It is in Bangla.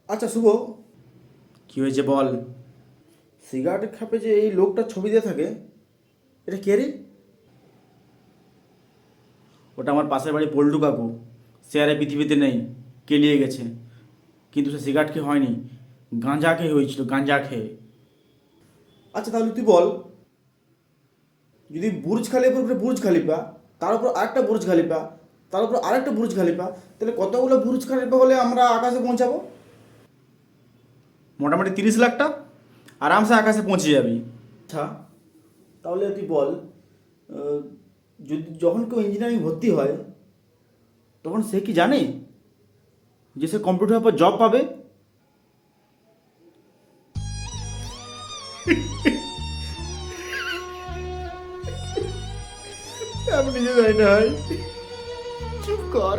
আচ্ছা শুভ, কি হয়েছে বল। সিগারেট খাপে যে এই লোকটার ছবি দিয়ে থাকে, এটা কে রে? ওটা আমার পাশের বাড়ি পল্টু কাকু। সে আর এই পৃথিবীতে নেই, কেলিয়ে গেছে। কিন্তু সে সিগারেট খেয়ে হয়নি, গাঁজা খেয়ে হয়েছিল, গাঁজা খেয়ে। আচ্ছা তাহলে তুই বল, যদি বুর্জ খালিফার উপরে বুর্জ খালিফা, তার উপর আরেকটা বুর্জ খালিফা, তার উপর আরেকটা বুর্জ খালিফা, তাহলে কতগুলো বুর্জ খালিফা হলে আমরা আকাশে পৌঁছাবো? মোটামুটি 30 লাখটা আরামসে আকাশে পৌঁছে যাবি। আচ্ছা তাহলে তুই বল, আহ, যদি যখন কেউ ইঞ্জিনিয়ারিং ভর্তি হয়, তখন সে কি জানে যে সে কম্পিউটারের পর জব পাবে? আমি নিজে জানি না ভাই, চুপ কর।